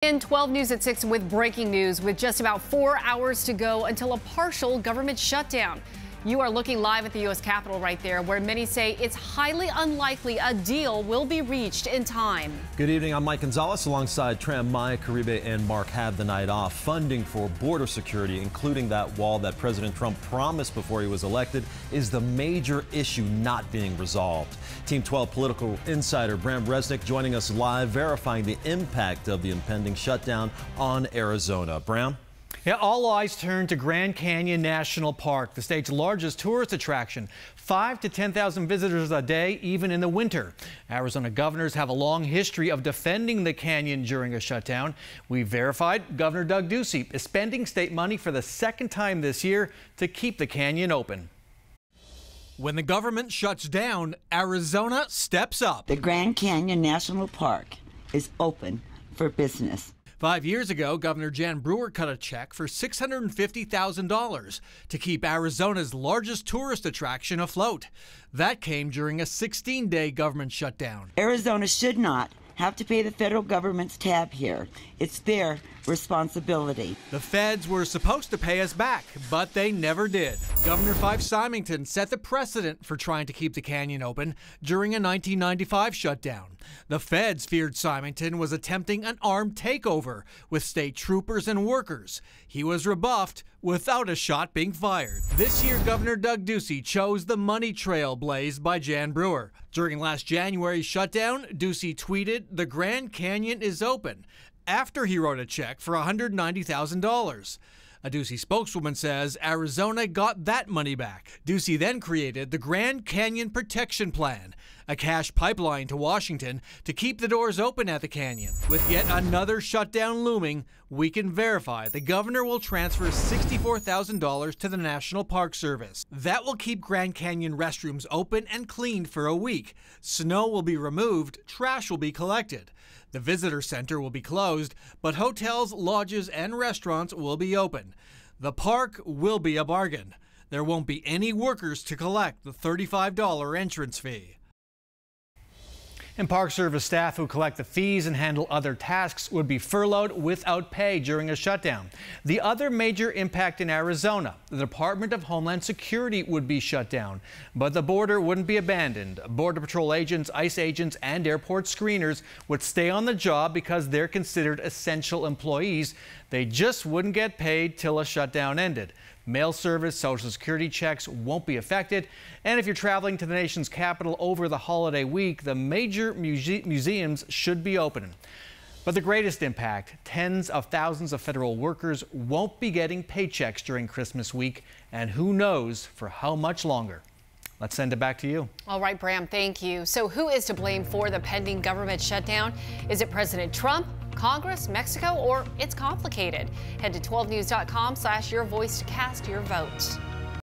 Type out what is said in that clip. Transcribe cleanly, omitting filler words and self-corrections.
In 12 News at 6 with breaking news. With just about 4 hours to go until a partial government shutdown. You are looking live at the U.S. Capitol right there, where many say it's highly unlikely a deal will be reached in time. Good evening. I'm Mike Gonzalez alongside Tram, Maya, Caribe, and Mark have the night off. Funding for border security, including that wall that President Trump promised before he was elected, is the major issue not being resolved. Team 12 political insider Bram Resnick joining us live, verifying the impact of the impending shutdown on Arizona. Bram? Yeah, all eyes turn to Grand Canyon National Park, the state's largest tourist attraction. 5,000 to 10,000 visitors a day, even in the winter. Arizona governors have a long history of defending the canyon during a shutdown. We verified Governor Doug Ducey is spending state money for the second time this year to keep the canyon open. When the government shuts down, Arizona steps up. The Grand Canyon National Park is open for business. 5 years ago, Governor Jan Brewer cut a check for $650,000 to keep Arizona's largest tourist attraction afloat. That came during a 16-day government shutdown. Arizona should not have to pay the federal government's tab here. It's their responsibility. The feds were supposed to pay us back, but they never did. Governor Fife Symington set the precedent for trying to keep the canyon open during a 1995 shutdown. The feds feared Symington was attempting an armed takeover with state troopers and workers. He was rebuffed without a shot being fired. This year, Governor Doug Ducey chose the money trail blazed by Jan Brewer. During last January's shutdown, Ducey tweeted, "The Grand Canyon is open," after he wrote a check for $190,000. A Ducey spokeswoman says Arizona got that money back. Ducey then created the Grand Canyon Protection Plan, a cash pipeline to Washington to keep the doors open at the canyon. With yet another shutdown looming, we can verify the governor will transfer $64,000 to the National Park Service. That will keep Grand Canyon restrooms open and cleaned for a week. Snow will be removed, trash will be collected. The visitor center will be closed, but hotels, lodges, and restaurants will be open. The park will be a bargain. There won't be any workers to collect the $35 entrance fee. And Park Service staff who collect the fees and handle other tasks would be furloughed without pay during a shutdown. The other major impact in Arizona, the Department of Homeland Security would be shut down, but the border wouldn't be abandoned. Border Patrol agents, ICE agents, and airport screeners would stay on the job because they're considered essential employees. They just wouldn't get paid till a shutdown ended. Mail service, Social Security checks won't be affected. And if you're traveling to the nation's capital over the holiday week, the major museums should be open. But the greatest impact, tens of thousands of federal workers won't be getting paychecks during Christmas week, and who knows for how much longer. Let's send it back to you. All right, Bram, thank you. So who is to blame for the pending government shutdown? Is it President Trump, Congress, Mexico, or it's complicated? Head to 12news.com/yourvoice to cast your vote.